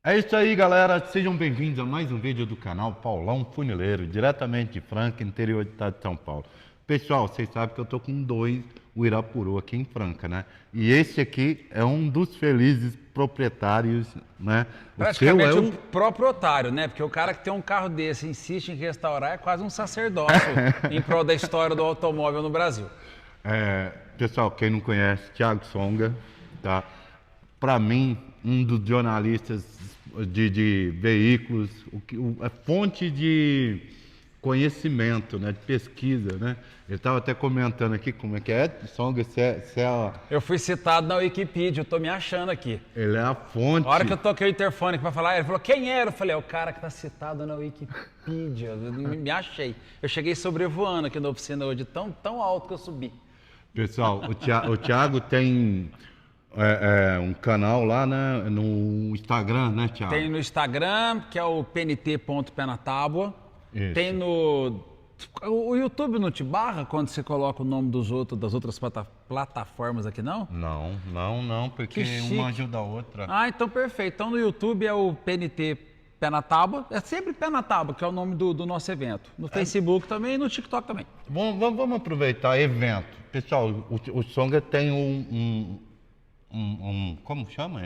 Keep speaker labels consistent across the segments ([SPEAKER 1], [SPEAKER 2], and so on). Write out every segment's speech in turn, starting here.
[SPEAKER 1] É isso aí, galera. Sejam bem-vindos a mais um vídeo do canal Paulão Funileiro, diretamente de Franca, interior do estado de São Paulo. Pessoal, vocês sabem que eu tô com dois Uirapuru aqui em Franca, né? E esse aqui é um dos felizes proprietários, né? O seu é
[SPEAKER 2] Praticamente o
[SPEAKER 1] o
[SPEAKER 2] próprio otário, né? Porque o cara que tem um carro desse e insiste em restaurar é quase um sacerdócio em prol da história do automóvel no Brasil.
[SPEAKER 1] pessoal, quem não conhece, Thiago Songa, tá? Para mim, um dos jornalistas de veículos, a fonte de conhecimento, né, de pesquisa, né? Ele estava até comentando aqui como é que é, Songa,
[SPEAKER 2] Eu fui citado na Wikipedia, eu tô me achando aqui.
[SPEAKER 1] ele é a fonte.
[SPEAKER 2] A hora que eu toquei o interfone para falar, ele falou, quem era? Eu falei, é o cara que tá citado na Wikipedia. Eu me achei. Eu cheguei sobrevoando aqui na oficina hoje, tão alto que eu subi.
[SPEAKER 1] Pessoal, o Thiago tem um canal lá, né, no Instagram, né, Thiago?
[SPEAKER 2] Tem no Instagram, que é o pnt.penatábua.
[SPEAKER 1] Isso.
[SPEAKER 2] Tem no... O YouTube não te barra quando você coloca o nome dos outros, das outras plataformas aqui, não?
[SPEAKER 1] Não, porque
[SPEAKER 2] Que chique.
[SPEAKER 1] uma ajuda a outra.
[SPEAKER 2] Ah, então perfeito. Então no YouTube é o PNT Pé na Tábua. É sempre Pé na Tábua, que é o nome do nosso evento. No Facebook também e no TikTok também.
[SPEAKER 1] Vamos aproveitar evento. Pessoal, o Songa tem como chama?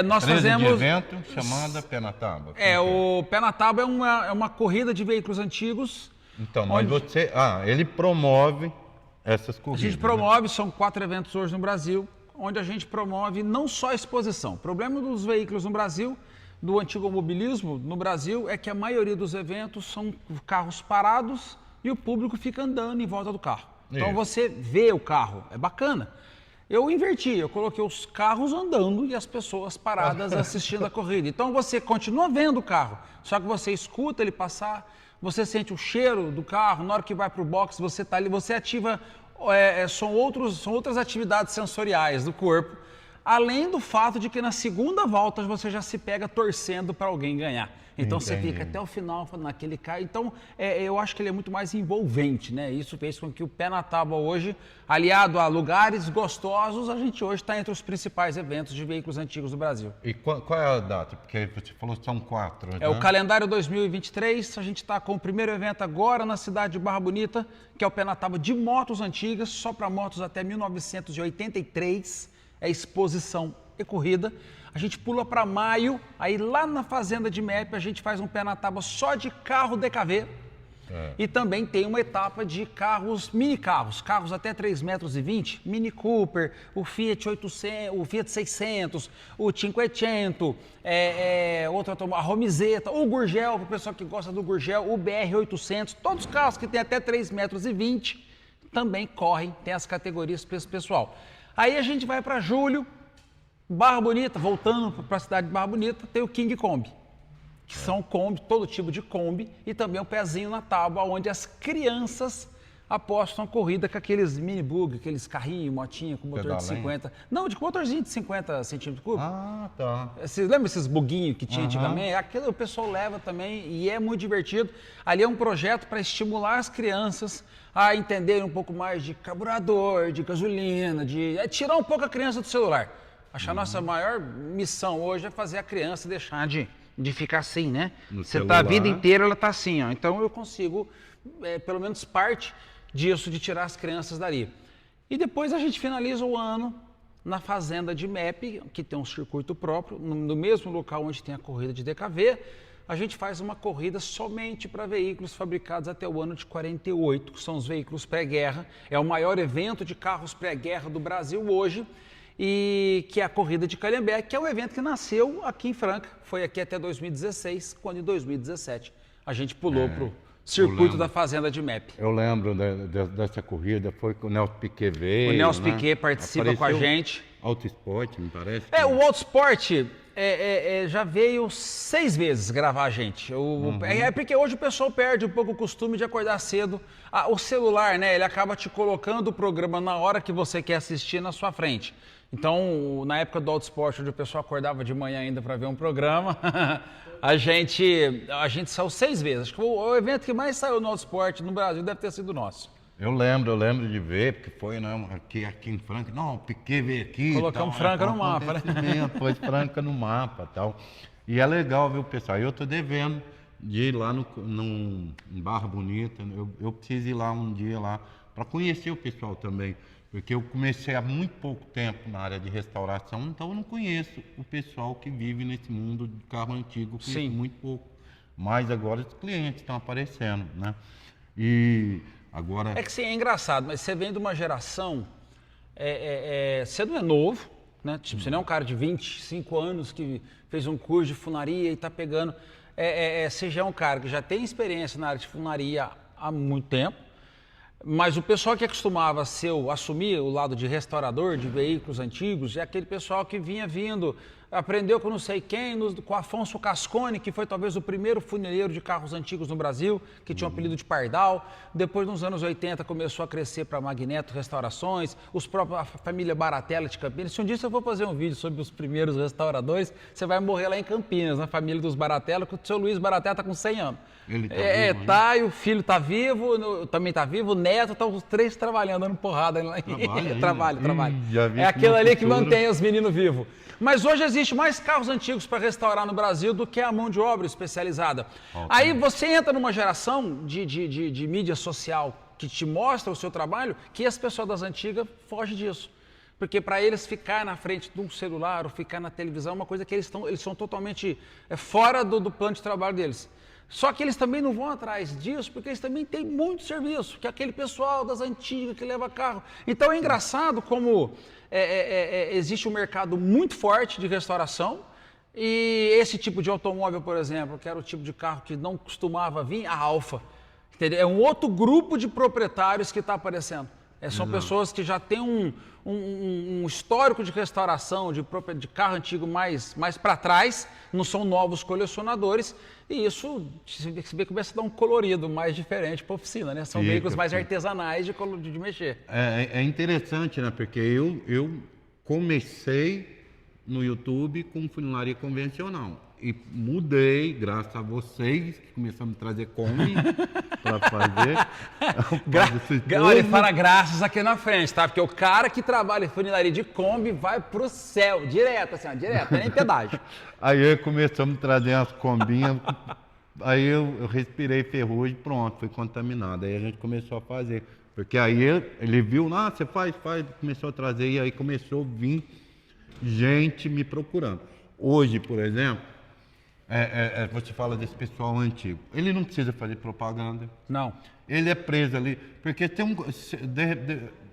[SPEAKER 2] Nós
[SPEAKER 1] empresa
[SPEAKER 2] fazemos...
[SPEAKER 1] de evento chamada Pé na Tábua.
[SPEAKER 2] O Pé na Tábua é uma corrida de veículos antigos.
[SPEAKER 1] Então, mas você... ele promove essas
[SPEAKER 2] A
[SPEAKER 1] corridas.
[SPEAKER 2] gente promove, são 4 eventos hoje no Brasil, onde a gente promove não só a exposição. O problema dos veículos no Brasil, do antigo mobilismo no Brasil, é que a maioria dos eventos são carros parados e o público fica andando em volta do carro. Então
[SPEAKER 1] Isso.
[SPEAKER 2] você vê o carro, é bacana. Eu inverti, eu coloquei os carros andando e as pessoas paradas assistindo a corrida. Então você continua vendo o carro, só que você escuta ele passar, você sente o cheiro do carro, na hora que vai para o box, você está ali, você ativa, são outras atividades sensoriais do corpo, além do fato de que na segunda volta você já se pega torcendo para alguém ganhar. Então você
[SPEAKER 1] Entendi.
[SPEAKER 2] fica até o final naquele cara. Então eu acho que ele é muito mais envolvente, né? Isso fez com que o Pé na Tábua hoje, aliado a lugares gostosos, a gente hoje está entre os principais eventos de veículos antigos do Brasil.
[SPEAKER 1] E qual é a data? Porque você falou que são 4,
[SPEAKER 2] É o calendário 2023, a gente está com o primeiro evento agora na cidade de Barra Bonita, que é o Pé na Tábua de motos antigas, só para motos até 1983, é exposição e corrida. A gente pula para maio, aí lá na fazenda de MEP a gente faz um Pé na Tábua só de carro DKV. E também tem uma etapa de carros, mini carros, carros até 3,20 metros, Mini Cooper, o Fiat 800, o Fiat 600, o Cinquecento, a Romizeta, o Gurgel, para o pessoal que gosta do Gurgel, o BR 800, todos os carros que tem até 3,20 metros também correm, tem as categorias para esse pessoal. Aí a gente vai para julho, Barra Bonita, voltando para a cidade de Barra Bonita, tem o King Kombi, que são Kombi, todo tipo de Kombi, e também o pezinho na tábua, onde as crianças apostam a corrida com aqueles mini bug, aqueles carrinhos, motinha com motor de
[SPEAKER 1] Pedalenho?
[SPEAKER 2] 50... Não, de motorzinho de 50 centímetros cúbicos.
[SPEAKER 1] Ah, tá.
[SPEAKER 2] Você lembra esses buguinhos que tinha antigamente? Aquilo o pessoal leva também e é muito divertido. Ali é um projeto para estimular as crianças a entenderem um pouco mais de carburador, de gasolina, tirar um pouco a criança do celular. Acho que a nossa maior missão hoje é fazer a criança deixar de ficar assim, né?
[SPEAKER 1] No
[SPEAKER 2] Você tá a vida
[SPEAKER 1] celular.
[SPEAKER 2] inteira, ela tá assim, ó. Então eu consigo, pelo menos parte disso, de tirar as crianças dali. E depois a gente finaliza o ano na fazenda de MEP, que tem um circuito próprio, no mesmo local onde tem a corrida de DKV. A gente faz uma corrida somente para veículos fabricados até o ano de 48, que são os veículos pré-guerra. É o maior evento de carros pré-guerra do Brasil hoje, e que é a corrida de Calhambeque, que é um evento que nasceu aqui em Franca, foi aqui até 2016, quando em 2017 a gente pulou para o circuito da fazenda de MEP.
[SPEAKER 1] Eu lembro dessa corrida, foi que o Nelson Piquet veio.
[SPEAKER 2] O Nelson
[SPEAKER 1] né?
[SPEAKER 2] Piquet participa com a
[SPEAKER 1] Apareceu
[SPEAKER 2] gente.
[SPEAKER 1] Auto Esporte, me parece.
[SPEAKER 2] O Autosport já veio 6 vezes gravar a gente. É porque hoje o pessoal perde um pouco o costume de acordar cedo. O celular, né, ele acaba te colocando o programa na hora que você quer assistir na sua frente. Então, na época do Autosport, onde o pessoal acordava de manhã ainda para ver um programa, a gente saiu 6 vezes. Acho que o evento que mais saiu no Autosport no Brasil deve ter sido nosso.
[SPEAKER 1] Eu lembro de ver, porque foi né, aqui em Franca. Não, o Piquet veio aqui.
[SPEAKER 2] Colocamos Franca no mapa, né?
[SPEAKER 1] Pôs Franca no mapa e tal. E é legal, viu, pessoal? Eu tô devendo de ir lá em Barra Bonita. Eu preciso ir lá um dia lá para conhecer o pessoal também. Porque eu comecei há muito pouco tempo na área de restauração, então eu não conheço o pessoal que vive nesse mundo de carro antigo, eu conheço muito pouco. Mas agora os clientes estão aparecendo, né? E agora...
[SPEAKER 2] É que sim, é engraçado, mas você vem de uma geração, você não é novo, né? Tipo, você não é um cara de 25 anos que fez um curso de funilaria e está pegando. Você já é um cara que já tem experiência na área de funilaria há muito tempo, mas o pessoal que costumava assumir o lado de restaurador de veículos antigos é aquele pessoal que vinha vindo, aprendeu com não sei quem, com Afonso Cascone, que foi talvez o primeiro funileiro de carros antigos no Brasil, que tinha o apelido de Pardal. Depois, nos anos 80, começou a crescer para Magneto Restaurações, a família Baratella de Campinas. Se um dia eu vou fazer um vídeo sobre os primeiros restauradores, você vai morrer lá em Campinas, na família dos Baratella, que o seu Luiz Baratella está com 100 anos.
[SPEAKER 1] Ele tá vivo, né?
[SPEAKER 2] Tá, e o filho tá vivo, também tá vivo, o neto, estão os três trabalhando, dando porrada. Trabalha. É aquilo ali que mantém os meninos vivos. Mas hoje existe mais carros antigos para restaurar no Brasil do que a mão de obra especializada. Aí você entra numa geração de mídia social que te mostra o seu trabalho, que as pessoas das antigas fogem disso. Porque para eles ficar na frente de um celular ou ficar na televisão é uma coisa que eles são totalmente fora do plano de trabalho deles. Só que eles também não vão atrás disso, porque eles também têm muito serviço, que é aquele pessoal das antigas que leva carro. Então é engraçado como existe um mercado muito forte de restauração e esse tipo de automóvel, por exemplo, que era o tipo de carro que não costumava vir, a Alfa. Entendeu? É um outro grupo de proprietários que está aparecendo. São pessoas que já têm um histórico de restauração, de carro antigo mais para trás, não são novos colecionadores, e isso se vê, começa a dar um colorido mais diferente para a oficina, né? São veículos mais artesanais de mexer.
[SPEAKER 1] É interessante, né? Porque eu comecei no YouTube com funilaria convencional. E mudei, graças a vocês, que começaram a me trazer Kombi para fazer.
[SPEAKER 2] Olha, ele fala graças aqui na frente, tá? Porque o cara que trabalha em funilaria de Kombi vai pro céu, direto, assim, ó, direto, nem pedágio.
[SPEAKER 1] Aí começamos a trazer umas Kombinhas, aí eu respirei ferrugem, pronto, fui contaminado. Aí a gente começou a fazer. Porque aí ele viu, você faz, começou a trazer, e aí começou a vir gente me procurando. Hoje, por exemplo, você fala desse pessoal antigo. Ele não precisa fazer propaganda.
[SPEAKER 2] Não.
[SPEAKER 1] Ele é preso ali. Porque tem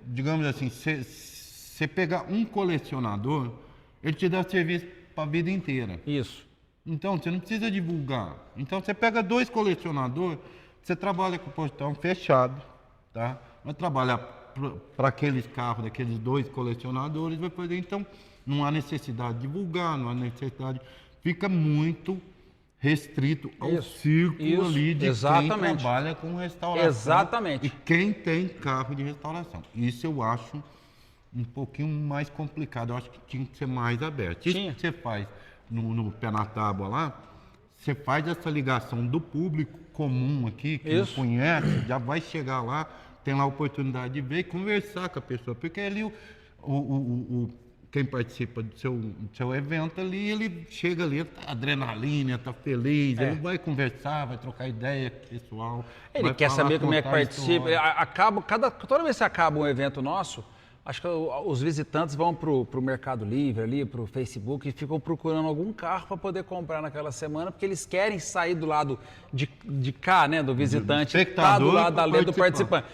[SPEAKER 1] digamos assim, você pegar um colecionador, ele te dá serviço para a vida inteira.
[SPEAKER 2] Isso.
[SPEAKER 1] Então, você não precisa divulgar. Então, você pega 2 colecionadores, você trabalha com o portão fechado, tá? Vai trabalhar para aqueles carros, daqueles 2 colecionadores, vai fazer. Então, não há necessidade de divulgar, não há necessidade... Fica muito restrito ao círculo ali de quem trabalha com restauração.
[SPEAKER 2] Exatamente.
[SPEAKER 1] E quem tem carro de restauração. Isso eu acho um pouquinho mais complicado. Eu acho que tinha que ser mais aberto. Isso que você faz no Pé na Tábua lá, você faz essa ligação do público comum aqui, que não conhece, já vai chegar lá, tem lá a oportunidade de ver e conversar com a pessoa. Porque ali quem participa do seu evento ali, ele chega ali, tá adrenalina, tá feliz, ele vai conversar, vai trocar ideia com o pessoal.
[SPEAKER 2] Ele quer saber como é que participa. Toda vez que acaba um evento nosso, acho que os visitantes vão pro Mercado Livre ali, pro Facebook e ficam procurando algum carro para poder comprar naquela semana, porque eles querem sair do lado de cá, né, do visitante, tá do lado ali do participante.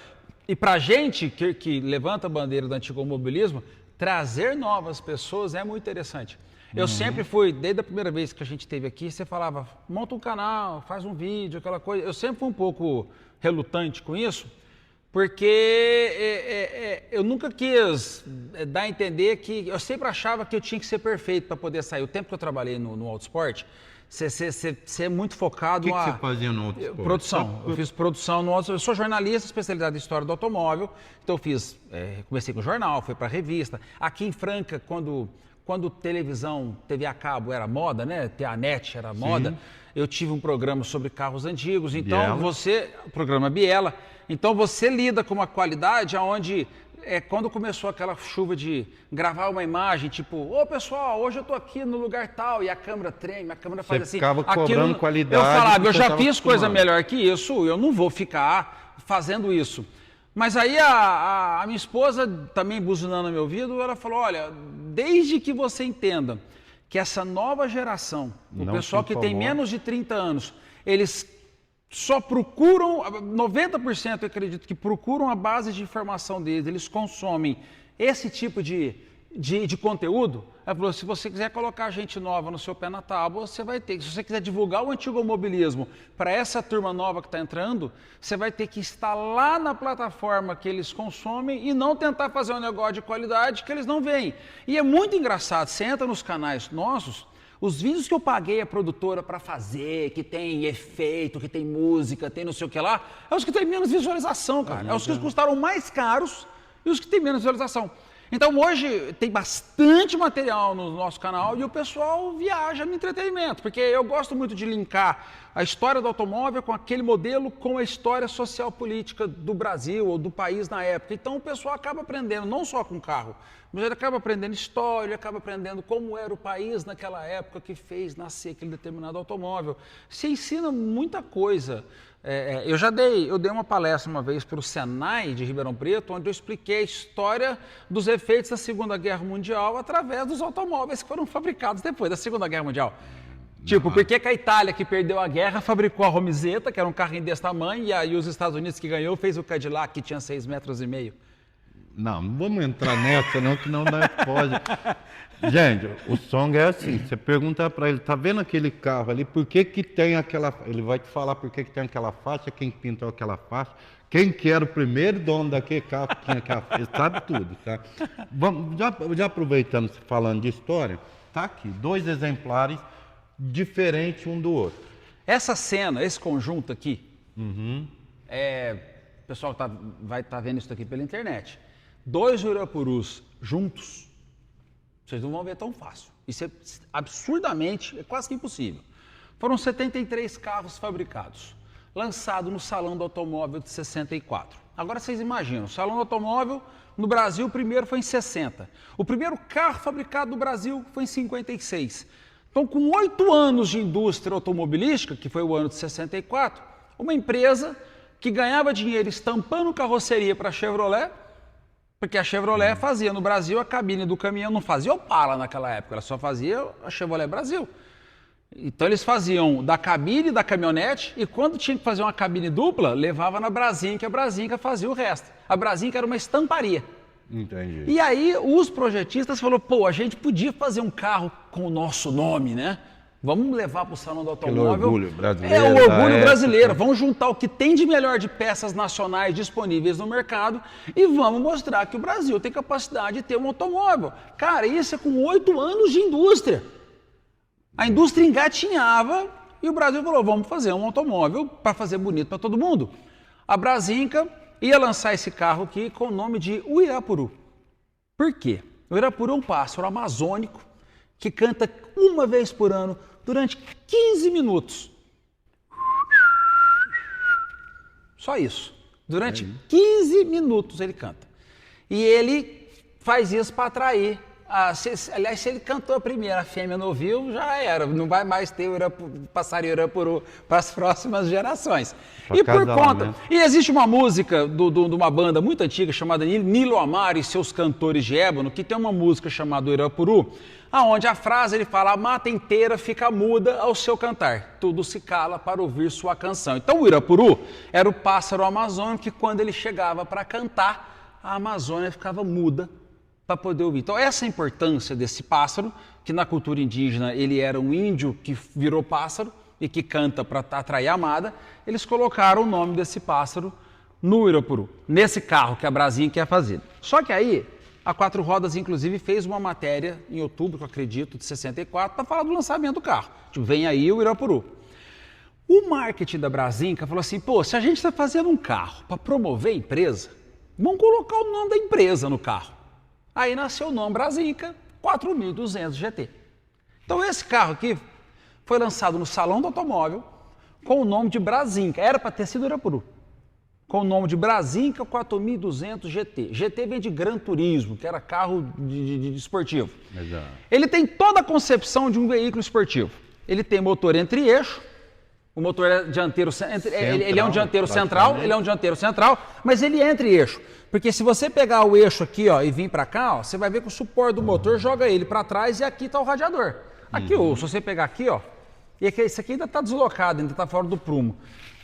[SPEAKER 2] E pra gente que levanta a bandeira do antigomobilismo, trazer novas pessoas é muito interessante. Eu sempre fui, desde a primeira vez que a gente esteve aqui, você falava, monta um canal, faz um vídeo, aquela coisa. Eu sempre fui um pouco relutante com isso, porque eu nunca quis dar a entender que... Eu sempre achava que eu tinha que ser perfeito para poder sair. O tempo que eu trabalhei no Autosport, você é muito focado...
[SPEAKER 1] O que você fazia no Autosport?
[SPEAKER 2] Produção. Eu fiz produção no Autosport. Eu sou jornalista especializado em história do automóvel, então eu fiz... comecei com jornal, fui para revista. Aqui em Franca, quando quando televisão, TV a cabo era moda, né? A NET era moda, eu tive um programa sobre carros antigos, então o programa Biela, então você lida com uma qualidade onde, quando começou aquela chuva de gravar uma imagem, tipo, ô pessoal, hoje eu tô aqui no lugar tal, e a câmera treme, a câmera faz assim.
[SPEAKER 1] Você ficava cobrando qualidade.
[SPEAKER 2] Eu falava, eu já fiz coisa melhor que isso, eu não vou ficar fazendo isso. Mas aí a minha esposa, também buzinando no meu ouvido, ela falou, olha, desde que você entenda que essa nova geração, o pessoal que tem menos de 30 anos, eles só procuram, 90% eu acredito que procuram a base de informação deles, eles consomem esse tipo de conteúdo. Ela falou, se você quiser colocar gente nova no seu pé na tábua, você vai ter. Se você quiser divulgar o antigo automobilismo para essa turma nova que está entrando, você vai ter que estar lá na plataforma que eles consomem e não tentar fazer um negócio de qualidade que eles não veem. E é muito engraçado, você entra nos canais nossos, os vídeos que eu paguei a produtora para fazer, que tem efeito, que tem música, tem não sei o que lá, é os que têm menos visualização, cara. É os que custaram mais caros e os que têm menos visualização. Então hoje tem bastante material no nosso canal e o pessoal viaja no entretenimento, porque eu gosto muito de linkar a história do automóvel com aquele modelo com a história social política do Brasil ou do país na época. Então o pessoal acaba aprendendo não só com carro, mas ele acaba aprendendo história, ele acaba aprendendo como era o país naquela época que fez nascer aquele determinado automóvel. Se ensina muita coisa. Eu dei uma palestra uma vez para o Senai de Ribeirão Preto, onde eu expliquei a história dos efeitos da Segunda Guerra Mundial através dos automóveis que foram fabricados depois da Segunda Guerra Mundial. Tipo, por que a Itália, que perdeu a guerra, fabricou a Romizeta, que era um carrinho desse tamanho, e aí os Estados Unidos, que ganhou, fez o Cadillac, que tinha 6,5 metros.
[SPEAKER 1] Não vamos entrar nessa, não, que não pode. Gente, o Song é assim, você pergunta para ele, tá vendo aquele carro ali, por que tem aquela... Ele vai te falar por que tem aquela faixa, quem pintou aquela faixa, quem que era o primeiro dono daquele carro que tinha aquela faixa, ele sabe tudo, tá? Vamos, já aproveitando, falando de história, tá aqui, 2 exemplares diferentes um do outro.
[SPEAKER 2] Essa cena, esse conjunto aqui, o pessoal vai estar vendo isso aqui pela internet. 2 Uirapurus juntos, vocês não vão ver tão fácil. Isso é absurdamente, é quase que impossível. Foram 73 carros fabricados, lançados no Salão do Automóvel de 64. Agora vocês imaginam, o Salão do Automóvel no Brasil, o primeiro foi em 60. O primeiro carro fabricado no Brasil foi em 56. Então, com 8 anos de indústria automobilística, que foi o ano de 64, uma empresa que ganhava dinheiro estampando carroceria para a Chevrolet, porque a Chevrolet fazia no Brasil a cabine do caminhão, não fazia Opala naquela época, ela só fazia a Chevrolet Brasil. Então eles faziam da cabine da caminhonete e quando tinha que fazer uma cabine dupla, levava na Brasinca, a Brasinca fazia o resto. A Brasinca era uma estamparia.
[SPEAKER 1] Entendi.
[SPEAKER 2] E aí os projetistas falaram, pô, a gente podia fazer um carro com o nosso nome, né? Vamos levar para o Salão do Automóvel.
[SPEAKER 1] Aquele orgulho brasileiro.
[SPEAKER 2] É o orgulho brasileiro. Vamos juntar o que tem de melhor de peças nacionais disponíveis no mercado e vamos mostrar que o Brasil tem capacidade de ter um automóvel. Cara, isso é com 8 anos de indústria. A indústria engatinhava e o Brasil falou, vamos fazer um automóvel para fazer bonito para todo mundo. A Brasinca ia lançar esse carro aqui com o nome de Uirapuru. Por quê? O Uirapuru é um pássaro amazônico que canta uma vez por ano durante 15 minutos. Só isso. Durante 15 minutos ele canta. E ele faz isso para atrair. Aliás, se ele cantou a primeira, a fêmea não ouviu, já era. Não vai mais ter passarinho Uirapuru para as próximas gerações. E por conta... E existe uma música de uma banda muito antiga chamada Nilo Amaro e seus cantores de ébano, que tem uma música chamada Uirapuru, aonde a frase ele fala, a mata inteira fica muda ao seu cantar, tudo se cala para ouvir sua canção. Então o Uirapuru era o pássaro amazônico que quando ele chegava para cantar, a Amazônia ficava muda para poder ouvir. Então essa é a importância desse pássaro, que na cultura indígena ele era um índio que virou pássaro e que canta para atrair a amada, eles colocaram o nome desse pássaro no Uirapuru, nesse carro que a Brasinca quer fazer. Só que aí, a Quatro Rodas, inclusive, fez uma matéria em outubro, que eu acredito, de 64, para falar do lançamento do carro. Tipo, vem aí o Uirapuru. O marketing da Brasinca falou assim, pô, se a gente está fazendo um carro para promover a empresa, vamos colocar o nome da empresa no carro. Aí nasceu o nome Brasinca, 4.200 GT. Então esse carro aqui foi lançado no Salão do Automóvel com o nome de Brasinca. Era para ter sido Irapuru. Com o nome de Brasinca 4200 GT. GT vem de Gran Turismo, que era carro de esportivo.
[SPEAKER 1] Exato.
[SPEAKER 2] Ele tem toda a concepção de um veículo esportivo. Ele tem motor entre eixo, o motor é dianteiro, ele é um dianteiro central, mas ele é entre eixo. Porque se você pegar o eixo aqui, ó, e vir para cá, ó, você vai ver que o suporte do motor joga ele para trás e aqui está o radiador. Aqui, se você pegar aqui, ó, e aqui, esse aqui ainda está deslocado, ainda está fora do prumo.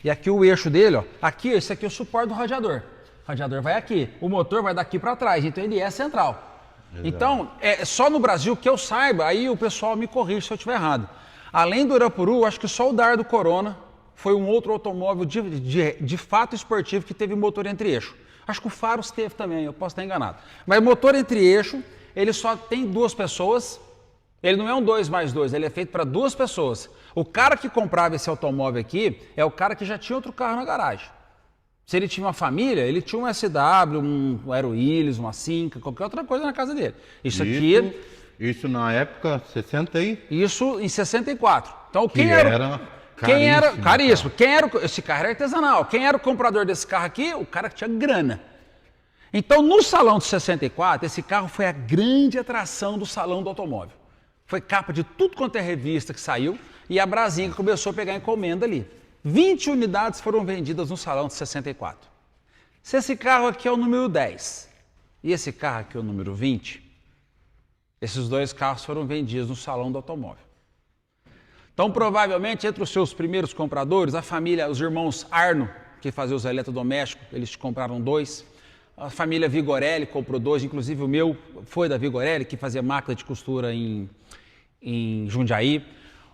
[SPEAKER 2] E aqui o eixo dele, ó, aqui, esse aqui é o suporte do radiador. O radiador vai aqui, o motor vai daqui para trás, então ele é central. Exato. Então, só no Brasil que eu saiba, aí o pessoal me corrige se eu estiver errado. Além do Irapuru, acho que só o Dardo Corona foi um outro automóvel de fato esportivo que teve motor entre eixo. Acho que o Faros teve também, eu posso estar enganado. Mas motor entre eixo, ele só tem 2 pessoas. Ele não é um 2+2, ele é feito para 2 pessoas. O cara que comprava esse automóvel aqui é o cara que já tinha outro carro na garagem. Se ele tinha uma família, ele tinha um SW, um Aero Willys, uma Cinca, qualquer outra coisa na casa dele.
[SPEAKER 1] Isso na época, 60 aí?
[SPEAKER 2] Isso em 64. Então
[SPEAKER 1] quem era
[SPEAKER 2] caríssimo. Esse carro era artesanal. Quem era o comprador desse carro aqui? O cara que tinha grana. Então, no Salão de 64, esse carro foi a grande atração do Salão do Automóvel. Foi capa de tudo quanto é revista que saiu e a Brasinca começou a pegar encomenda ali. 20 unidades foram vendidas no Salão de 64. Se esse carro aqui é o número 10 e esse carro aqui é o número 20, esses 2 carros foram vendidos no Salão do Automóvel. Então, provavelmente, entre os seus primeiros compradores, a família, os irmãos Arno, que faziam os eletrodomésticos, eles compraram 2. A família Vigorelli comprou 2, inclusive o meu foi da Vigorelli, que fazia máquina de costura em Jundiaí.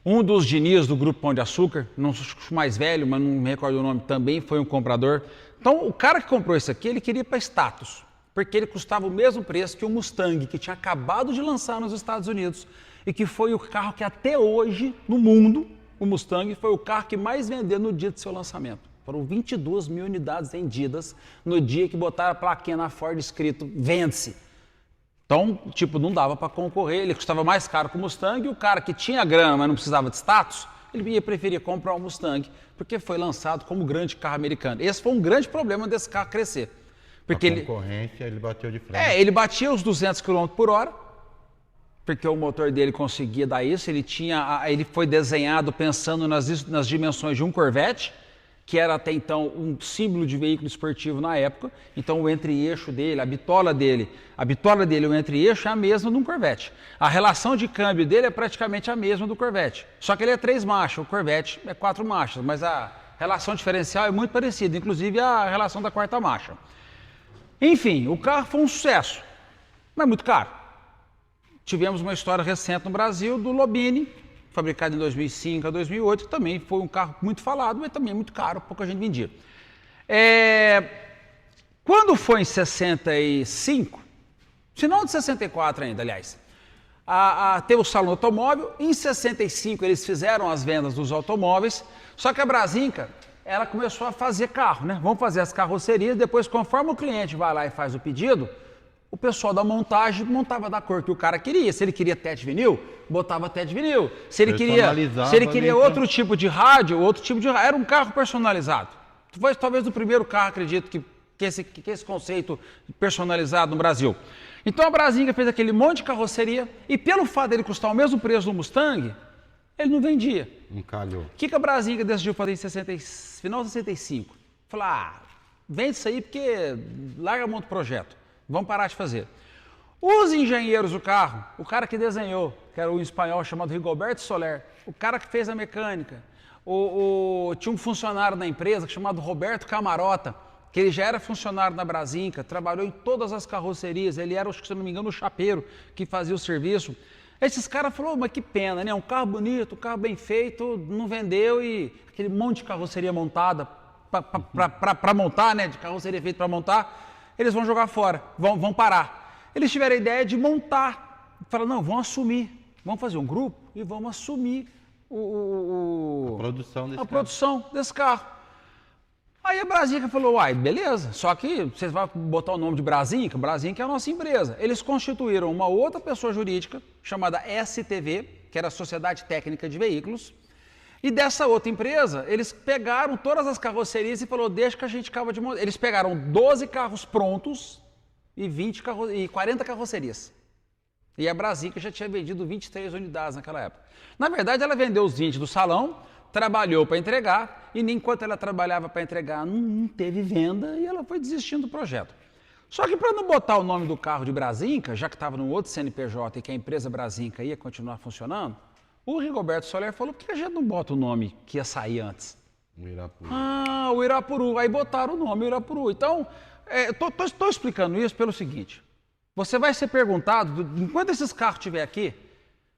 [SPEAKER 2] Um dos Diniz do Grupo Pão de Açúcar, não sou mais velho, mas não me recordo o nome, também foi um comprador. Então, o cara que comprou isso aqui, ele queria para status, porque ele custava o mesmo preço que o Mustang, que tinha acabado de lançar nos Estados Unidos, e que foi o carro que até hoje, no mundo, o Mustang foi o carro que mais vendeu no dia de seu lançamento. Foram 22 mil unidades vendidas no dia que botaram a plaquinha na Ford escrito vende-se. Então, tipo, não dava para concorrer, ele custava mais caro que o Mustang, e o cara que tinha grana, mas não precisava de status, ele ia preferir comprar um Mustang, porque foi lançado como grande carro americano. Esse foi um grande problema desse carro crescer. Porque
[SPEAKER 1] a concorrência, ele bateu de frente.
[SPEAKER 2] Ele batia os 200 km por hora, porque o motor dele conseguia dar isso, ele foi desenhado pensando nas dimensões de um Corvette, que era até então um símbolo de veículo esportivo na época. Então o entre-eixo dele, a bitola dele, o entre-eixo é a mesma de um Corvette. A relação de câmbio dele é praticamente a mesma do Corvette, só que ele é 3 marchas, o Corvette é 4 marchas, mas a relação diferencial é muito parecida, inclusive a relação da 4ª marcha. Enfim, o carro foi um sucesso, mas muito caro. Tivemos uma história recente no Brasil do Lobini, fabricado em 2005 a 2008, que também foi um carro muito falado, mas também muito caro, pouca gente vendia. Quando foi em 65, final de 64 ainda, aliás, teve o Salão Automóvel, em 65 eles fizeram as vendas dos automóveis, só que a Brasinca, ela começou a fazer carro, né? Vamos fazer as carrocerias, depois conforme o cliente vai lá e faz o pedido, o pessoal da montagem montava da cor que o cara queria. Se ele queria TED vinil, botava TED vinil. Se ele queria outro tipo de rádio, era um carro personalizado. Foi talvez o primeiro carro, acredito, que esse conceito personalizado no Brasil. Então a Brasinca fez aquele monte de carroceria e pelo fato dele custar o mesmo preço do Mustang, ele não vendia.
[SPEAKER 1] Encalhou.
[SPEAKER 2] O que a Brasinca decidiu fazer em final de 65? Falar, vende isso aí porque larga muito o projeto. Vamos parar de fazer. Os engenheiros do carro, o cara que desenhou, que era um espanhol chamado Rigoberto Soler, o cara que fez a mecânica, tinha um funcionário da empresa chamado Roberto Camarota, que ele já era funcionário na Brasinca, trabalhou em todas as carrocerias, ele era, se não me engano, o chapeiro que fazia o serviço. Esses caras falaram, mas que pena, né? Um carro bonito, um carro bem feito, não vendeu e aquele monte de carroceria montada para montar, né? De carroceria feita para montar. Eles vão jogar fora, vão parar. Eles tiveram a ideia de montar. Falaram, não, vamos assumir, vamos fazer um grupo e vamos assumir
[SPEAKER 1] a produção desse carro.
[SPEAKER 2] Desse carro. Aí a Brasinca falou, uai, beleza, só que vocês vão botar o nome de Brasinca é a nossa empresa. Eles constituíram uma outra pessoa jurídica, chamada STV, que era a Sociedade Técnica de Veículos, e dessa outra empresa, eles pegaram todas as carrocerias e falou, deixa que a gente acaba de montar. Eles pegaram 12 carros prontos e 40 carrocerias. E a Brasinca já tinha vendido 23 unidades naquela época. Na verdade, ela vendeu os 20 do salão, trabalhou para entregar, e enquanto ela trabalhava para entregar, não teve venda e ela foi desistindo do projeto. Só que para não botar o nome do carro de Brasinca, já que estava no outro CNPJ e que a empresa Brasinca ia continuar funcionando, o Rigoberto Soler falou, por que a gente não bota o nome que ia sair antes?
[SPEAKER 1] O Irapuru.
[SPEAKER 2] Ah, o Irapuru. Aí botaram o nome, o Irapuru. Então, estou explicando isso pelo seguinte. Você vai ser perguntado, enquanto esses carros estiverem aqui,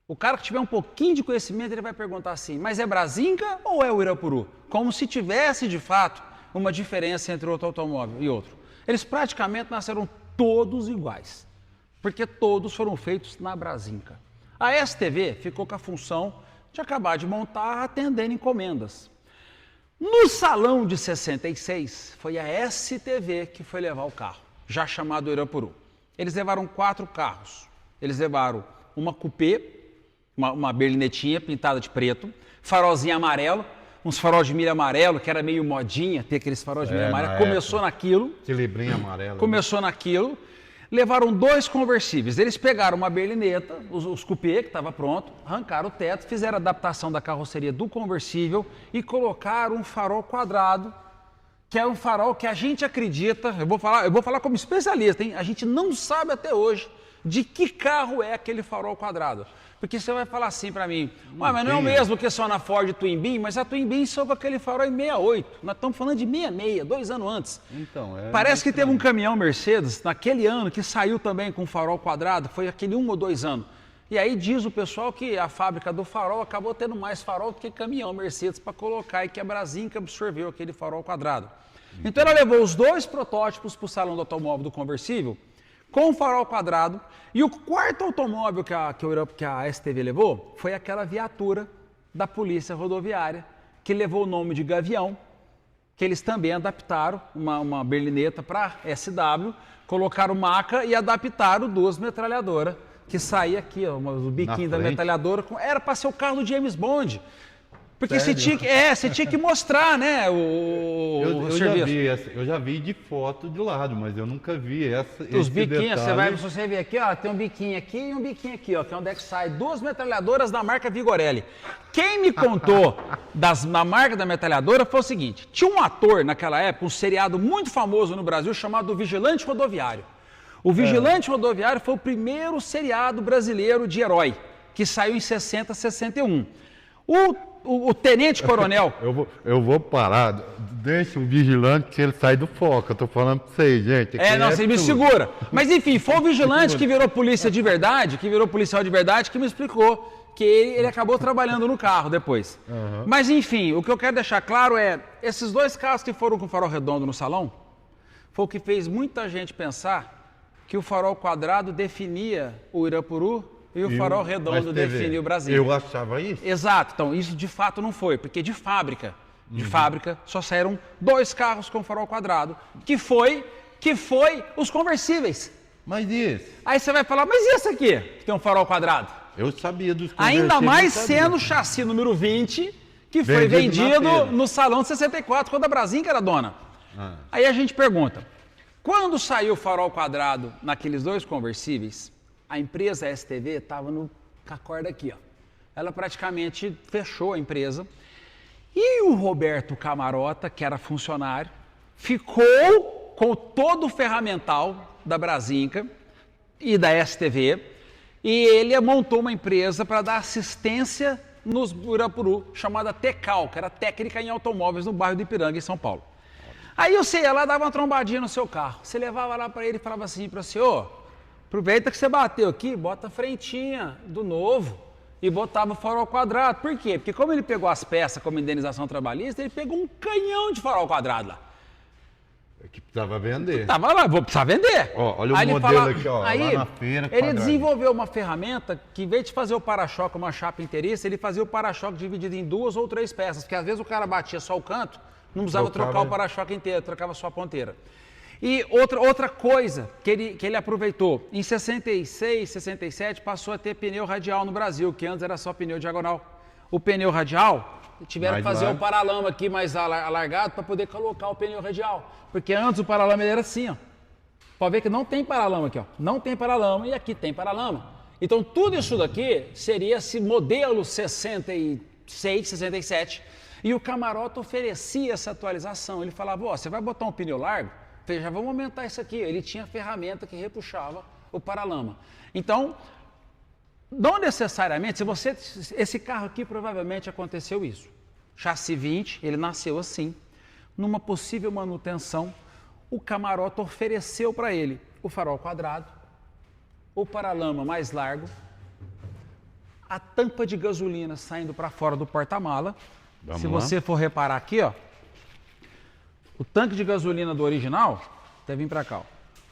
[SPEAKER 2] o cara que tiver um pouquinho de conhecimento, ele vai perguntar assim, mas é Brasinca ou é o Irapuru? Como se tivesse, de fato, uma diferença entre outro automóvel e outro. Eles praticamente nasceram todos iguais, porque todos foram feitos na Brasinca. A STV ficou com a função de acabar de montar atendendo encomendas. No salão de 66, foi a STV que foi levar o carro, já chamado Irapuru. Eles levaram 4 carros. Eles levaram uma coupé, uma berlinetinha pintada de preto, farolzinho amarelo, uns farol de milha amarelo, que era meio modinha, ter aqueles faróis de milha amarelo. Começou naquilo.
[SPEAKER 1] Cilindrinho amarelo.
[SPEAKER 2] Começou naquilo. Levaram 2 conversíveis. Eles pegaram uma berlineta, os coupé, que estava pronto, arrancaram o teto, fizeram a adaptação da carroceria do conversível e colocaram um farol quadrado, que é um farol que a gente acredita, eu vou falar como especialista, hein? A gente não sabe até hoje de que carro é aquele farol quadrado. Porque você vai falar assim para mim, mas não é o mesmo que só na Ford Twin Beam, mas a Twin Beam só com aquele farol em 68. Nós estamos falando de 66, 2 anos antes.
[SPEAKER 1] Então,
[SPEAKER 2] Parece que teve um caminhão Mercedes naquele ano que saiu também com farol quadrado, foi aquele 1 ou 2 anos. E aí diz o pessoal que a fábrica do farol acabou tendo mais farol do que caminhão Mercedes para colocar e que a Brasinca absorveu aquele farol quadrado. Então ela levou os 2 protótipos para o salão do automóvel do conversível, com o farol quadrado, e o quarto automóvel que a STV levou foi aquela viatura da Polícia Rodoviária, que levou o nome de Gavião, que eles também adaptaram uma berlineta para SW, colocaram maca e adaptaram 2 metralhadoras, que saía aqui, ó, o biquinho da metralhadora, era para ser o carro do James Bond. Porque você tinha que mostrar, né, o serviço.
[SPEAKER 1] Eu já vi de foto de lado, mas eu nunca vi
[SPEAKER 2] Os biquinhos,
[SPEAKER 1] detalhe.
[SPEAKER 2] você vê aqui, ó, tem um biquinho aqui e um biquinho aqui, ó, que é onde é que sai 2 metralhadoras da marca Vigorelli. Quem me contou da marca da metralhadora foi o seguinte, tinha um ator naquela época, um seriado muito famoso no Brasil, chamado Vigilante Rodoviário. O Vigilante Rodoviário foi o primeiro seriado brasileiro de herói, que saiu em 60, 61. O tenente coronel...
[SPEAKER 1] Eu vou parar, deixa o vigilante que ele sai do foco, eu tô falando pra vocês, gente.
[SPEAKER 2] Você me segura. Mas enfim, foi o vigilante que virou polícia de verdade, que virou policial de verdade, que me explicou que ele acabou trabalhando no carro depois. Uhum. Mas enfim, o que eu quero deixar claro é, esses 2 carros que foram com farol redondo no salão, foi o que fez muita gente pensar que o farol quadrado definia o Irapuru e o farol redondo define o Brasil.
[SPEAKER 1] Eu achava isso?
[SPEAKER 2] Exato. Então, isso de fato não foi, porque de fábrica, só saíram 2 carros com farol quadrado, que foi os conversíveis.
[SPEAKER 1] Mas isso?
[SPEAKER 2] Aí você vai falar, mas e esse aqui, que tem um farol quadrado?
[SPEAKER 1] Eu sabia dos conversíveis.
[SPEAKER 2] Ainda mais sendo o chassi número 20, que foi vendido no salão de 64, quando a Brasinca era dona. Aí a gente pergunta, quando saiu o farol quadrado naqueles 2 conversíveis, a empresa STV estava com a corda aqui, ó. Ela praticamente fechou a empresa. E o Roberto Camarota, que era funcionário, ficou com todo o ferramental da Brasinca e da STV, e ele montou uma empresa para dar assistência nos Irapuru, chamada Tecal, que era técnica em automóveis no bairro do Ipiranga, em São Paulo. Aí você ia lá, dava uma trombadinha no seu carro. Você levava lá para ele e falava assim para o senhor, aproveita que você bateu aqui, bota a frentinha do novo e botava o farol quadrado. Por quê? Porque como ele pegou as peças como indenização trabalhista, ele pegou um canhão de farol quadrado lá.
[SPEAKER 1] Que precisava vender.
[SPEAKER 2] Tava lá, vou precisar vender.
[SPEAKER 1] Ó, olha o modelo aqui, ó, lá na feira.
[SPEAKER 2] Ele desenvolveu uma ferramenta que, em vez de fazer o para-choque uma chapa inteiriça, ele fazia o para-choque dividido em 2 ou 3 peças, porque às vezes o cara batia só o canto, Não precisava trocar o para-choque inteiro, trocava só a ponteira. E outra coisa que ele aproveitou, em 66, 67, passou a ter pneu radial no Brasil, que antes era só pneu diagonal. O pneu radial, tiveram que fazer o paralama aqui mais alargado para poder colocar o pneu radial. Porque antes o paralama ele era assim, ó. Pode ver que não tem paralama aqui, ó. Não tem paralama e aqui tem paralama. Então tudo isso daqui seria esse modelo 66, 67. E o Camarota oferecia essa atualização. Ele falava, ó, você vai botar um pneu largo? Já vamos aumentar isso aqui. Ele tinha ferramenta que repuxava o paralama. Então, não necessariamente, esse carro aqui provavelmente aconteceu isso. Chassi 20, ele nasceu assim. Numa possível manutenção, o Camarota ofereceu para ele o farol quadrado, o paralama mais largo, a tampa de gasolina saindo para fora do porta-mala. Se você for reparar aqui, ó, o tanque de gasolina do original, até vir para cá, ó.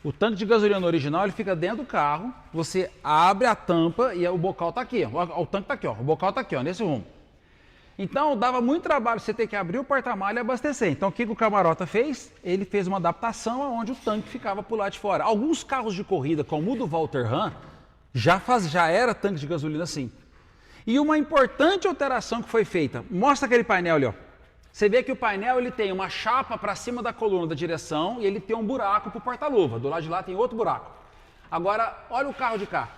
[SPEAKER 2] O tanque de gasolina original, ele fica dentro do carro, você abre a tampa e o bocal tá aqui, ó. O tanque tá aqui, ó, o bocal tá aqui, ó, nesse rumo. Então, dava muito trabalho você ter que abrir o porta-malha e abastecer. Então, o que o Camarota fez? Ele fez uma adaptação onde o tanque ficava por lá de fora. Alguns carros de corrida, como o do Walter Ram, já era tanque de gasolina assim. E uma importante alteração que foi feita, mostra aquele painel ali, ó. Você vê que o painel ele tem uma chapa para cima da coluna da direção e ele tem um buraco para o porta-luva. Do lado de lá tem outro buraco. Agora, olha o carro de cá.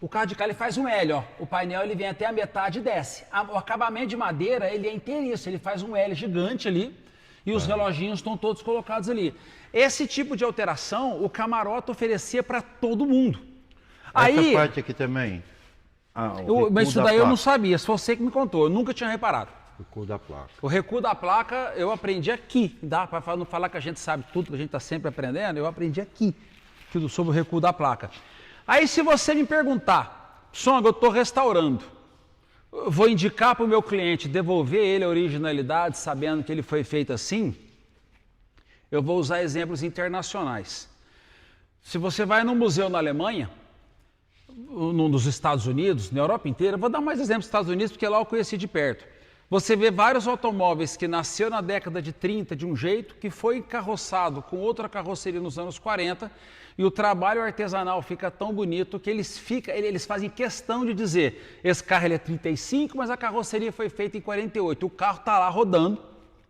[SPEAKER 2] O carro de cá ele faz um L, ó. O painel ele vem até a metade e desce. O acabamento de madeira ele é inteiriço, ele faz um L gigante ali e os reloginhos estão todos colocados ali. Esse tipo de alteração o Camarota oferecia para todo mundo.
[SPEAKER 1] Essa parte aqui também.
[SPEAKER 2] Mas isso daí eu não sabia, se você que me contou, eu nunca tinha reparado.
[SPEAKER 1] O recuo da placa.
[SPEAKER 2] O recuo da placa eu aprendi aqui, dá para não falar que a gente sabe tudo, que a gente está sempre aprendendo, eu aprendi aqui, tudo sobre o recuo da placa. Aí se você me perguntar, Songa, eu estou restaurando, eu vou indicar para o meu cliente devolver ele a originalidade, sabendo que ele foi feito assim, eu vou usar exemplos internacionais. Se você vai num museu na Alemanha, nos Estados Unidos, na Europa inteira, vou dar mais exemplos dos Estados Unidos, porque lá eu conheci de perto. Você vê vários automóveis que nasceu na década de 30 de um jeito, que foi encarroçado com outra carroceria nos anos 40, e o trabalho artesanal fica tão bonito que eles fazem questão de dizer, esse carro ele é 35, mas a carroceria foi feita em 48. O carro está lá rodando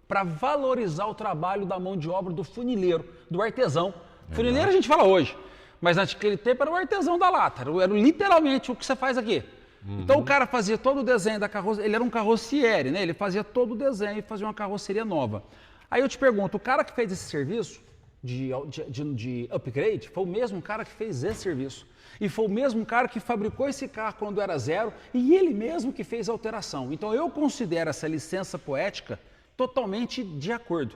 [SPEAKER 2] para valorizar o trabalho da mão de obra do funileiro, do artesão. Funileiro a gente fala hoje, mas naquele tempo era o artesão da lata, era literalmente o que você faz aqui. Então o cara fazia todo o desenho da carroceria, ele era um carrossiere, né? Ele fazia todo o desenho e fazia uma carroceria nova. Aí eu te pergunto, o cara que fez esse serviço de upgrade foi o mesmo cara que fez esse serviço. E foi o mesmo cara que fabricou esse carro quando era zero e ele mesmo que fez a alteração. Então eu considero essa licença poética totalmente de acordo.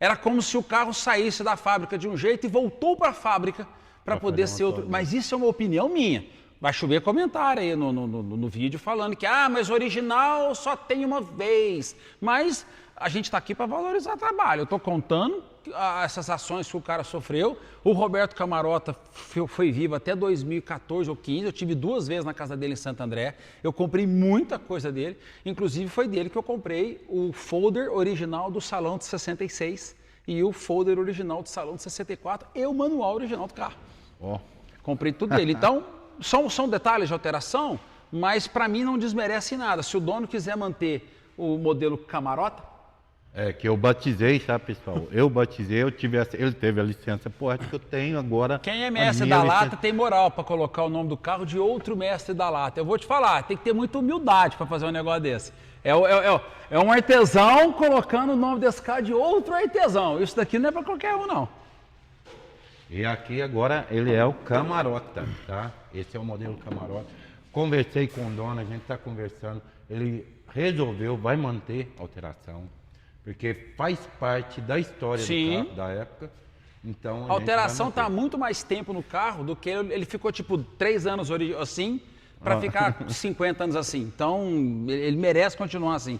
[SPEAKER 2] Era como se o carro saísse da fábrica de um jeito e voltou para a fábrica para poder ser outro. Mas isso é uma opinião minha. Vai chover comentário aí no vídeo falando que, mas o original só tem uma vez. Mas a gente está aqui para valorizar o trabalho. Eu estou contando essas ações que o cara sofreu. O Roberto Camarota foi vivo até 2014 ou 15. Eu tive 2 vezes na casa dele em Santo André. Eu comprei muita coisa dele. Inclusive foi dele que eu comprei o folder original do salão de 66 e o folder original do salão de 64 e o manual original do carro. Comprei tudo dele. Então, são detalhes de alteração, mas para mim não desmerece nada. Se o dono quiser manter o modelo Camarota...
[SPEAKER 1] É que eu batizei, sabe, pessoal? Eu batizei, ele teve a licença poética, eu tenho agora...
[SPEAKER 2] Quem é mestre da lata tem moral para colocar o nome do carro de outro mestre da lata. Eu vou te falar, tem que ter muita humildade para fazer um negócio desse. É um artesão colocando o nome desse carro de outro artesão. Isso daqui não é para qualquer um, não.
[SPEAKER 1] E aqui agora ele é o Camarota, tá? Esse é o modelo Camarota. Conversei com o dono, a gente está conversando. Ele resolveu, vai manter a alteração, porque faz parte da história do carro, da época. Então,
[SPEAKER 2] a alteração está há muito mais tempo no carro do que ele ficou tipo 3 anos assim, para ficar 50 anos assim. Então, ele merece continuar assim.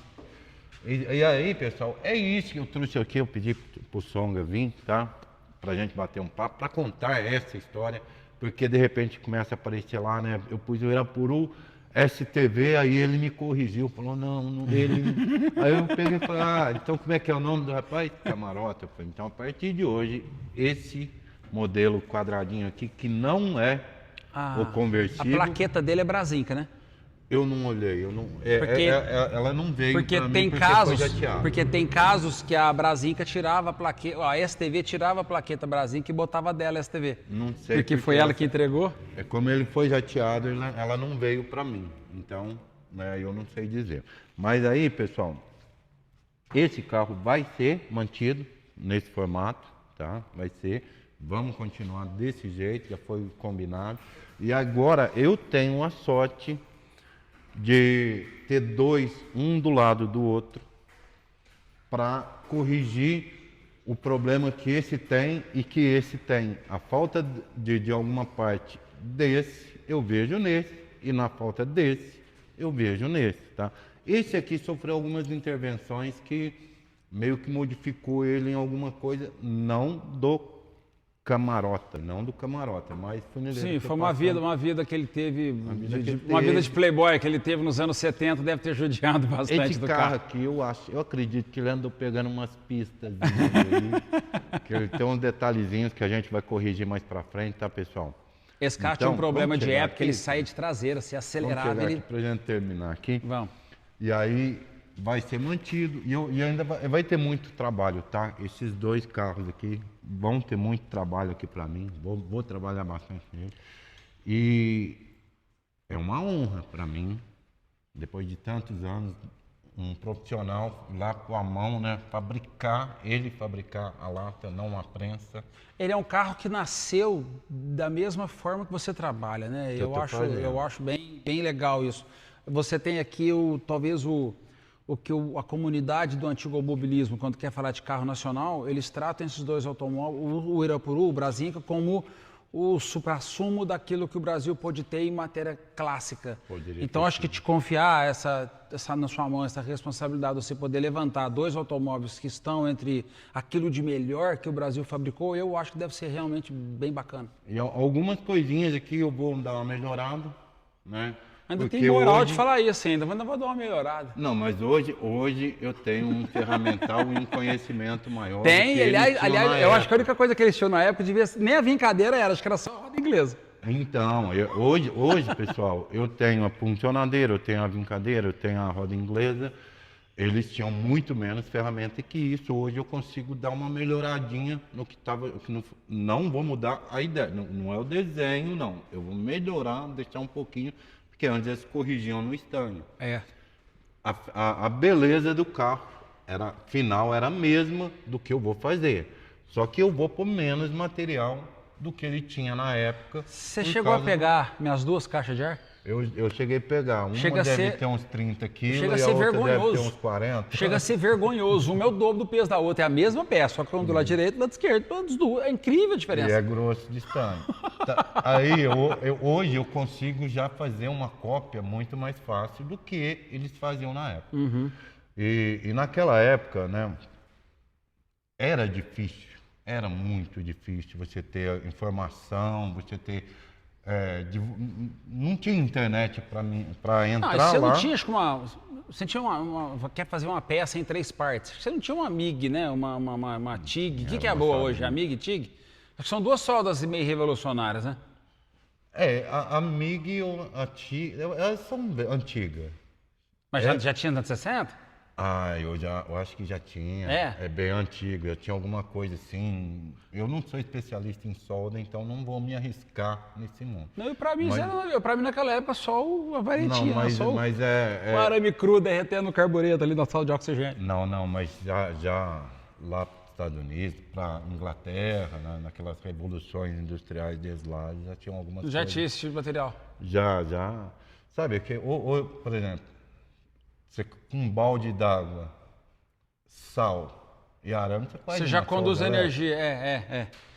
[SPEAKER 1] E aí, pessoal, é isso que eu trouxe aqui. Eu pedi pro Songa vir, tá? Pra gente bater um papo, pra contar essa história, porque de repente começa a aparecer lá, né? Eu pus o Irapuru, STV, aí ele me corrigiu, falou, ele... Aí eu peguei e falei, então como é que é o nome do rapaz? Camarota. Eu falei, então a partir de hoje, esse modelo quadradinho aqui, que não é o
[SPEAKER 2] A
[SPEAKER 1] conversível...
[SPEAKER 2] plaqueta dele é Brasinca, né?
[SPEAKER 1] Eu não olhei, eu não...
[SPEAKER 2] Porque,
[SPEAKER 1] ela não veio
[SPEAKER 2] porque
[SPEAKER 1] pra
[SPEAKER 2] tem
[SPEAKER 1] mim
[SPEAKER 2] casos,
[SPEAKER 1] foi jateado.
[SPEAKER 2] porque tem casos que a Brasinca tirava a plaqueta, a STV tirava a plaqueta Brasinca e botava dela a STV.
[SPEAKER 1] Não sei
[SPEAKER 2] Porque foi ela que entregou.
[SPEAKER 1] É como ele foi jateado, ela não veio para mim. Então, né, eu não sei dizer. Mas aí, pessoal, esse carro vai ser mantido nesse formato, tá? Vai ser. Vamos continuar desse jeito, já foi combinado. E agora eu tenho a sorte de ter dois, um do lado do outro, para corrigir o problema que esse tem e que esse tem. A falta de alguma parte desse, eu vejo nesse, e na falta desse, eu vejo nesse, tá? Esse aqui sofreu algumas intervenções que meio que modificou ele em alguma coisa, não do camarota, mas
[SPEAKER 2] Sim, foi uma vida que ele teve,
[SPEAKER 1] uma
[SPEAKER 2] vida de playboy que ele teve nos anos 70, deve ter judiado bastante
[SPEAKER 1] esse
[SPEAKER 2] do
[SPEAKER 1] carro
[SPEAKER 2] carro.
[SPEAKER 1] aqui, eu acredito que ele andou pegando umas pistas aí, que ele tem uns detalhezinhos que a gente vai corrigir mais pra frente, tá, pessoal?
[SPEAKER 2] Esse carro
[SPEAKER 1] Então,
[SPEAKER 2] tinha um problema
[SPEAKER 1] vamos
[SPEAKER 2] de
[SPEAKER 1] chegar
[SPEAKER 2] época,
[SPEAKER 1] aqui?
[SPEAKER 2] ele saía de traseira, se
[SPEAKER 1] Vamos
[SPEAKER 2] acelerava,
[SPEAKER 1] chegar
[SPEAKER 2] ele...
[SPEAKER 1] aqui pra gente terminar aqui.
[SPEAKER 2] Vamos.
[SPEAKER 1] E aí vai ser mantido e ainda vai ter muito trabalho, tá? Esses dois carros aqui vão ter muito trabalho aqui para mim. Vou trabalhar bastante nele. E é uma honra para mim, depois de tantos anos, um profissional lá com a mão, né? Fabricar a lata, não a prensa.
[SPEAKER 2] Ele é um carro que nasceu da mesma forma que você trabalha, né?
[SPEAKER 1] Que eu tô fazendo.
[SPEAKER 2] Eu acho bem legal isso. Você tem aqui talvez a comunidade do antigo automobilismo, quando quer falar de carro nacional, eles tratam esses dois automóveis, o Irapuru, o Brasinca, como o suprassumo daquilo que o Brasil pôde ter em matéria clássica. Então, acho que te confiar essa na sua mão, essa responsabilidade de você poder levantar dois automóveis que estão entre aquilo de melhor que o Brasil fabricou, eu acho que deve ser realmente bem bacana.
[SPEAKER 1] E algumas coisinhas aqui eu vou dar uma melhorada, né?
[SPEAKER 2] Ainda
[SPEAKER 1] Porque
[SPEAKER 2] tem moral
[SPEAKER 1] hoje...
[SPEAKER 2] de falar isso ainda, mas ainda vou dar uma melhorada.
[SPEAKER 1] Não, mas hoje eu tenho um ferramental e um conhecimento maior.
[SPEAKER 2] Tem,
[SPEAKER 1] do que eles
[SPEAKER 2] aliás,
[SPEAKER 1] tinham na
[SPEAKER 2] eu acho que a
[SPEAKER 1] época.
[SPEAKER 2] única coisa que eles tinham na época devia ser, nem a vincadeira era, acho que era só a roda inglesa.
[SPEAKER 1] Então, hoje, pessoal, eu tenho a funcionadeira, eu tenho a vincadeira, eu tenho a roda inglesa. Eles tinham muito menos ferramenta que isso. Hoje eu consigo dar uma melhoradinha no que estava. Não vou mudar a ideia, não é o desenho, não. Eu vou melhorar, deixar um pouquinho, porque antes eles corrigiam no estanho.
[SPEAKER 2] É.
[SPEAKER 1] A beleza do carro final era a mesma do que eu vou fazer. Só que eu vou pôr menos material do que ele tinha na época.
[SPEAKER 2] Você chegou a pegar minhas duas caixas de ar?
[SPEAKER 1] Eu cheguei a pegar. Uma
[SPEAKER 2] Chega a
[SPEAKER 1] deve
[SPEAKER 2] ser-
[SPEAKER 1] ter uns 30 quilos
[SPEAKER 2] Chega a
[SPEAKER 1] e a
[SPEAKER 2] ser
[SPEAKER 1] outra deve ter
[SPEAKER 2] vergonhoso.
[SPEAKER 1] uns 40.
[SPEAKER 2] Chega a ser vergonhoso. Uma é o dobro do peso da outra. É a mesma peça, só que um do lado direito e do lado esquerdo. Todos duas. É incrível a
[SPEAKER 1] E
[SPEAKER 2] diferença.
[SPEAKER 1] é grosso de estanho. Aí, hoje eu consigo já fazer uma cópia muito mais fácil do que eles faziam na época. E naquela época, né, era difícil, era muito difícil você ter informação, você ter... não tinha internet para entrar
[SPEAKER 2] Não, você
[SPEAKER 1] lá.
[SPEAKER 2] não tinha, acho que você tinha quer fazer uma peça em 3 partes. Você não tinha uma MIG, né? Uma TIG. O que é boa hoje? A MIG e TIG? Acho que são duas soldas meio revolucionárias, né?
[SPEAKER 1] A MIG e a TIG, elas são antigas.
[SPEAKER 2] Mas já tinha nos anos 60?
[SPEAKER 1] Eu acho que já tinha.
[SPEAKER 2] É?
[SPEAKER 1] É bem antigo. Já tinha alguma coisa assim. Eu não sou especialista em solda, então não vou me arriscar nesse mundo.
[SPEAKER 2] Não, e pra mim,
[SPEAKER 1] Mas-
[SPEAKER 2] pra mim naquela época só a varetinha,
[SPEAKER 1] Não, mas,
[SPEAKER 2] né? Só
[SPEAKER 1] mas é.
[SPEAKER 2] o arame cru derretendo no carbureto ali na sala de oxigênio.
[SPEAKER 1] Não, mas já lá para os Estados Unidos, para Inglaterra, né, naquelas revoluções industriais deles lá, já tinham algumas
[SPEAKER 2] Já
[SPEAKER 1] coisas.
[SPEAKER 2] tinha esse tipo de material.
[SPEAKER 1] Já. Sabe, que, por exemplo, você com um balde d'água, sal e arame, você faz
[SPEAKER 2] Você já
[SPEAKER 1] uma
[SPEAKER 2] conduz
[SPEAKER 1] solda
[SPEAKER 2] energia,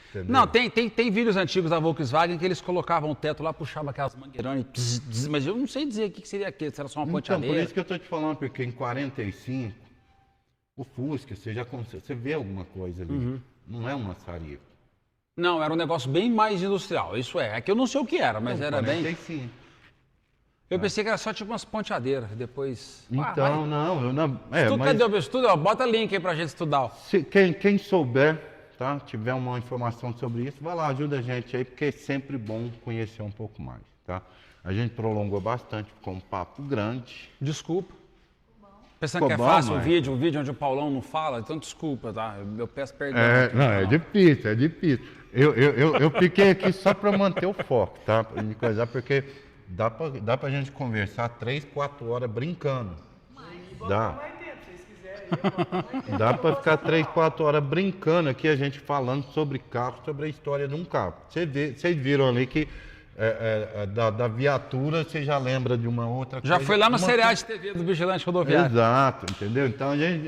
[SPEAKER 1] Entendeu?
[SPEAKER 2] Não, tem vídeos antigos da Volkswagen que eles colocavam o teto lá, puxavam aquelas mangueironas e mas eu não sei dizer o que seria aquilo, se era só uma
[SPEAKER 1] Então, por
[SPEAKER 2] ponteadeira.
[SPEAKER 1] isso que eu tô te falando, porque em 45, o Fusca, você vê alguma coisa ali. Não é um maçarico.
[SPEAKER 2] Não, era um negócio bem mais industrial, isso é. É que eu não sei o que era, mas era bem...
[SPEAKER 1] 45.
[SPEAKER 2] Eu pensei que era só tipo umas ponteadeiras, depois...
[SPEAKER 1] Então, não, eu não...
[SPEAKER 2] Cadê o estudo? Ó, bota link aí pra gente estudar. Ó.
[SPEAKER 1] Quem souber, tá? Tiver uma informação sobre isso, vai lá, ajuda a gente aí, porque é sempre bom conhecer um pouco mais, tá? A gente prolongou bastante, ficou um papo grande.
[SPEAKER 2] Desculpa. Pensando
[SPEAKER 1] Ficou
[SPEAKER 2] que é
[SPEAKER 1] bom,
[SPEAKER 2] fácil
[SPEAKER 1] mas...
[SPEAKER 2] um vídeo onde o Paulão não fala, então desculpa, tá? Eu peço perdão.
[SPEAKER 1] Não, é difícil, é difícil. Eu fiquei aqui só para manter o foco, tá? Pra me coisar, porque dá pra gente conversar 3, 4 horas brincando. Dá. Dá para ficar 3, 4 horas brincando aqui, a gente falando sobre carro, sobre a história de um carro. Vocês viram ali que da viatura, você já lembra de uma outra coisa.
[SPEAKER 2] Já foi lá no seriado de TV do Vigilante Rodoviário.
[SPEAKER 1] Exato, entendeu? Então, a gente,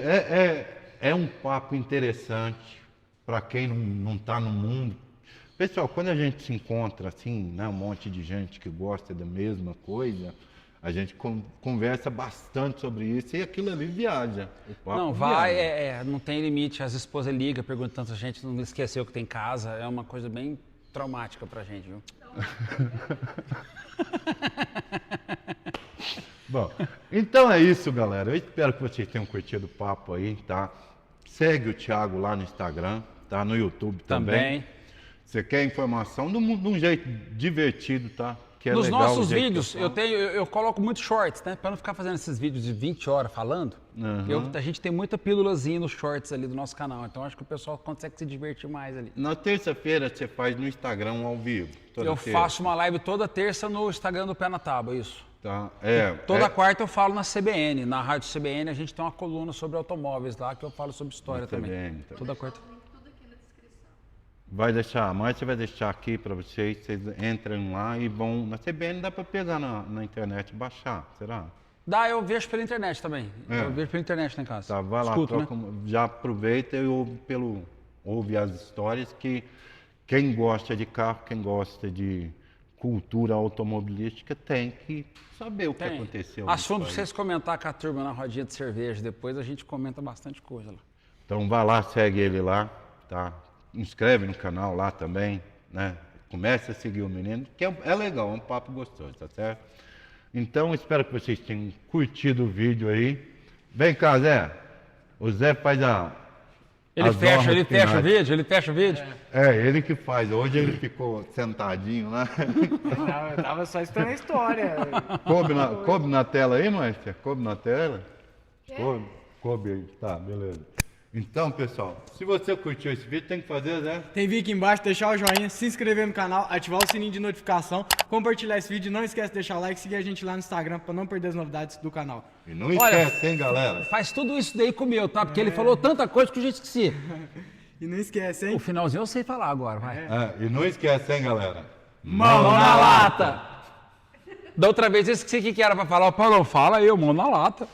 [SPEAKER 1] é um papo interessante para quem não está no mundo. Pessoal, quando a gente se encontra assim, né, um monte de gente que gosta da mesma coisa, a gente conversa bastante sobre isso e aquilo ali viaja. O papo
[SPEAKER 2] Não, vai,
[SPEAKER 1] viaja.
[SPEAKER 2] não tem limite. As esposas ligam, perguntam se a gente não esqueceu que tem casa. É uma coisa bem traumática pra gente, viu?
[SPEAKER 1] Bom, então é isso, galera. Eu espero que vocês tenham curtido o papo aí, tá? Segue o Thiago lá no Instagram, tá? No YouTube também. Você quer informação de um jeito divertido, tá? Que é
[SPEAKER 2] Nos
[SPEAKER 1] legal
[SPEAKER 2] nossos
[SPEAKER 1] o jeito
[SPEAKER 2] vídeos,
[SPEAKER 1] que
[SPEAKER 2] eu coloco muitos shorts, né? Pra não ficar fazendo esses vídeos de 20 horas falando. A gente tem muita pílulazinha nos shorts ali do nosso canal. Então acho que o pessoal consegue se divertir mais ali.
[SPEAKER 1] Na terça-feira você faz no Instagram ao vivo.
[SPEAKER 2] Eu faço uma live toda terça no Instagram do Pé na Tábua, isso.
[SPEAKER 1] Tá.
[SPEAKER 2] Toda quarta eu falo na CBN. Na rádio CBN a gente tem uma coluna sobre automóveis lá que eu falo sobre história também.
[SPEAKER 1] CBN, tá.
[SPEAKER 2] Toda quarta.
[SPEAKER 1] Vai deixar, a Márcia vai deixar aqui para vocês entrem lá e vão. Na CBN dá para pegar na internet e baixar, será?
[SPEAKER 2] Dá, eu vejo pela internet também. Eu vejo pela internet lá em casa.
[SPEAKER 1] Tá, vai lá,
[SPEAKER 2] Escuto,
[SPEAKER 1] troca, já aproveita e ouve as histórias que quem gosta de carro, quem gosta de cultura automobilística tem que saber o que aconteceu.
[SPEAKER 2] Assunto para vocês comentar com a turma na rodinha de cerveja. Depois a gente comenta bastante coisa lá.
[SPEAKER 1] Então vai lá, segue ele lá, tá? Inscreve no canal lá também, né? Comece a seguir o menino, que é legal, é um papo gostoso, tá certo? Então, espero que vocês tenham curtido o vídeo aí. Vem cá, Zé. O Zé faz
[SPEAKER 2] Ele fecha o vídeo?
[SPEAKER 1] Ele que faz. Hoje ele ficou sentadinho lá.
[SPEAKER 3] Não, eu tava só estudando a história.
[SPEAKER 1] Coube na tela aí, Márcia? Coube na tela? Coube aí. Tá, beleza. Então, pessoal, se você curtiu esse vídeo, tem que fazer, né?
[SPEAKER 3] Tem vídeo aqui embaixo, deixar o joinha, se inscrever no canal, ativar o sininho de notificação, compartilhar esse vídeo, não esquece de deixar o like, seguir a gente lá no Instagram para não perder as novidades do canal.
[SPEAKER 1] E não esquece, hein, galera?
[SPEAKER 2] Faz tudo isso daí comigo, tá? Porque ele falou tanta coisa que eu já esqueci.
[SPEAKER 3] E não esquece, hein?
[SPEAKER 2] O finalzinho eu sei falar agora, vai.
[SPEAKER 1] E não esquece, hein, galera?
[SPEAKER 2] Mão na lata! Da outra vez eu esqueci o que era pra falar. O Paulo, fala aí, mão na lata.